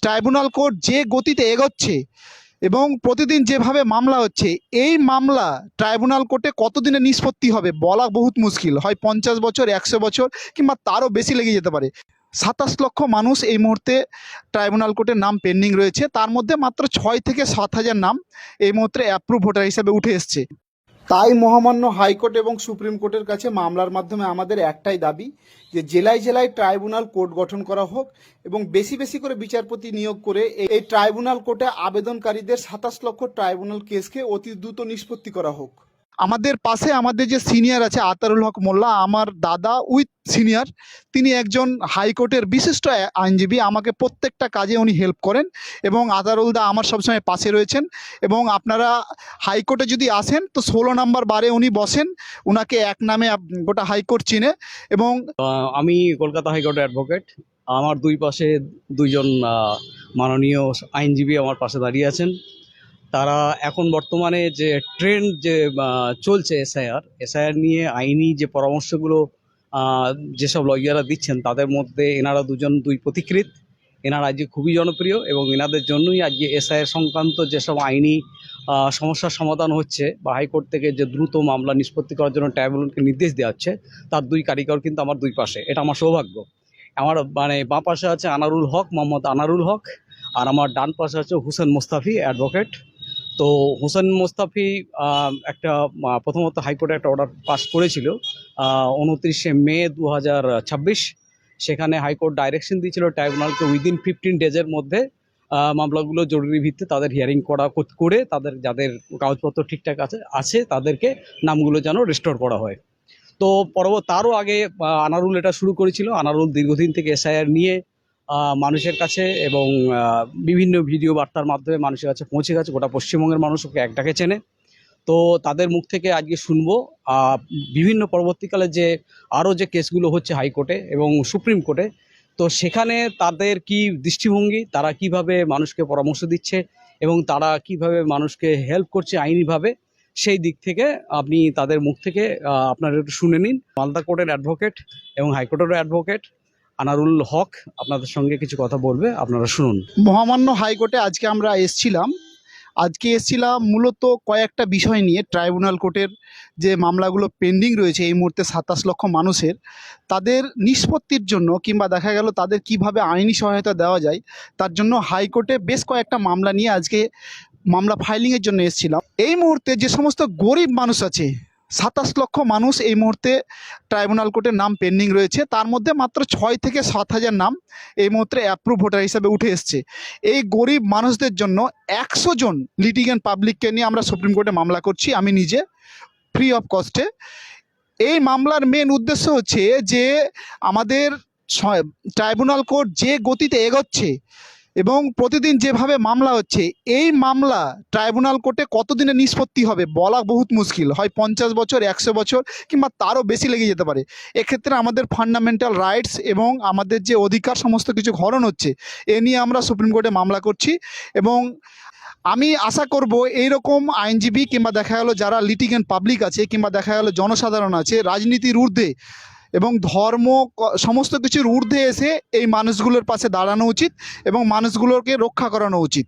Tribunal court যে গতিতে এগোচ্ছে এবং প্রতিদিন যেভাবে মামলা হচ্ছে, এই মামলা ট্রাইব্যুনাল কোর্টে কতদিনে নিষ্পত্তি হবে বলা বহুত মুশকিল। হয় 50 বছর, 100 বছর কিংবা তারও বেশি লেগে যেতে পারে। 27 লক্ষ মানুষ এই মুহূর্তে ট্রাইব্যুনাল কোর্টের নাম পেন্ডিং রয়েছে, তার মধ্যে মাত্র 6 থেকে 7 হাজার নাম এই মুহূর্তে অ্যাপ্রুভ ভোটার হিসেবে উঠে এসছে। তাই মহামান্য হাইকোর্ট এবং সুপ্রিম কোর্টের কাছে মামলার মাধ্যমে আমাদের একটাই দাবি, যে জেলায় জেলায় ট্রাইব্যুনাল কোর্ট গঠন করা হোক এবং বেশি বেশি করে বিচারপতি নিয়োগ করে এই ট্রাইব্যুনাল কোর্টে আবেদনকারীদের 27 লক্ষ ট্রাইব্যুনাল কেসকে অতি দ্রুত নিষ্পত্তি করা হোক। আমাদের পাশে আমাদের যে সিনিয়র আছে আতারুল হক মোল্লা, আমার দাদা উইথ সিনিয়র, তিনি একজন হাইকোর্টের বিশিষ্ট আইনজীবী। আমাকে প্রত্যেকটা কাজে উনি হেল্প করেন এবং আতারুল দা আমার সবসময় পাশে রয়েছেন। এবং আপনারা হাইকোর্টে যদি আসেন তো 16 নম্বর বারে উনি বসেন, উনাকে এক নামে গোটা হাইকোর্ট চিনে। এবং আমি কলকাতা হাইকোর্টের অ্যাডভোকেট। আমার দুই পাশে দুইজন মাননীয় আইনজীবী আমার পাশে দাঁড়িয়ে আছেন। তারা এখন বর্তমানে যে ট্রেন্ড যে চলছে এসআইআর নিয়ে আইনি যে পরামর্শগুলো যেসব লয়াররা দিচ্ছেন, তাদের মধ্যে এনারা দুই পথিকৃৎ। এনারা আজকে খুবই জনপ্রিয় এবং এনাদের জন্যই আজকে এসআইআর সংক্রান্ত যেসব আইনি সমস্যার সমাধান হচ্ছে বা হাইকোর্ট থেকে যে দ্রুত মামলা নিষ্পত্তি করার জন্য ট্রাইব্যুনালকে নির্দেশ দেওয়া হচ্ছে, তার দুই কারিগর কিন্তু আমার দুই পাশে। এটা আমার সৌভাগ্য। আমার বাঁ পাশে আছে আনারুল হক, মোহাম্মদ আনারুল হক, আর আমার ডান পাশে আছে হোসেন মোস্তাফি, অ্যাডভোকেট। তো হোসেন মোস্তাফি একটা প্রথমত হাইকোর্টে একটা অর্ডার পাস করেছিল 29শে মে 2026। সেখানে হাইকোর্ট ডাইরেকশন দিয়েছিল ট্রাইব্যুনালকে উইদিন 15 ডেজের মধ্যে মামলাগুলো জরুরি ভিত্তিতে তাদের হিয়ারিং করে তাদের যাদের কাগজপত্র ঠিকঠাক আছে তাদেরকে নামগুলো যেন রেস্টোর করা হয়। তো তারও আগে আনারুল এটা শুরু করেছিল। আনারুল দীর্ঘদিন থেকে এসআইআর নিয়ে মানুষের কাছে এবং বিভিন্ন ভিডিও বার্তার মাধ্যমে মানুষের কাছে পৌঁছে গেছে। গোটা পশ্চিমবঙ্গের মানুষ ওকে একটাকে চেনে। তো তাদের মুখ থেকে আজকে শুনবো বিভিন্ন পরবর্তীকালে যে আরও যে কেসগুলো হচ্ছে হাইকোর্টে এবং সুপ্রিম কোর্টে, তো সেখানে তাদের কি দৃষ্টিভঙ্গি, তারা কিভাবে মানুষকে পরামর্শ দিচ্ছে এবং তারা কিভাবে মানুষকে হেল্প করছে আইনিভাবে, সেই দিক থেকে আপনি তাদের মুখ থেকে আপনারা একটু শুনে নিন। মালদা কোর্টের অ্যাডভোকেট এবং হাইকোর্টেরও অ্যাডভোকেট আনারুল হক আপনাদের সঙ্গে কিছু কথা বলবে, আপনারা শুনুন। মহামান্য হাইকোর্টে আজকে আমরা এসছিলাম মূলত কয়েকটা বিষয় নিয়ে। ট্রাইব্যুনাল কোর্টের যে মামলাগুলো পেন্ডিং রয়েছে এই মুহূর্তে 27 লক্ষ মানুষের, তাদের নিষ্পত্তির জন্য কিংবা দেখা গেল তাদের কিভাবে আইনি সহায়তা দেওয়া যায়, তার জন্য হাইকোর্টে বেশ কয়েকটা মামলা নিয়ে আজকে মামলা ফাইলিংয়ের জন্য এসেছিলাম। এই মুহূর্তে যে সমস্ত গরিব মানুষ আছে, 27 লক্ষ মানুষ এই মুহূর্তে ট্রাইব্যুনাল কোর্টের নাম পেন্ডিং রয়েছে, তার মধ্যে মাত্র 6 থেকে 7 হাজার নাম এই মুহূর্তে অ্যাপ্রুভ ভোটার হিসেবে উঠে এসছে। এই গরিব মানুষদের জন্য 100 জন লিটিগেন্ট পাবলিককে নিয়ে আমরা সুপ্রিম কোর্টে মামলা করছি, আমি নিজে, ফ্রি অফ কস্টে। এই মামলার মেন উদ্দেশ্য হচ্ছে যে আমাদের ট্রাইব্যুনাল কোর্ট যে গতিতে এগোচ্ছে এবং প্রতিদিন যেভাবে মামলা হচ্ছে, এই মামলা ট্রাইব্যুনাল কোর্টে কতদিনে নিষ্পত্তি হবে বলা বহুত মুশকিল। হয় 50 বছর, 100 বছর কিংবা তারও বেশি লেগে যেতে পারে। এক্ষেত্রে আমাদের ফান্ডামেন্টাল রাইটস এবং আমাদের যে অধিকার সমস্ত কিছু হরণ হচ্ছে, এ নিয়ে আমরা সুপ্রিম কোর্টে মামলা করছি। এবং আমি আশা করব এইরকম আইনজীবী কিংবা দেখা গেল যারা লিটিগেন্ট পাবলিক আছে কিংবা দেখা গেল জনসাধারণ আছে, রাজনীতির ঊর্ধ্বে এবং ধর্ম সমস্ত কিছুর ঊর্ধ্বে এসে এই মানুষগুলোর পাশে দাঁড়ানো উচিত এবং মানুষগুলোকে রক্ষা করানো উচিত।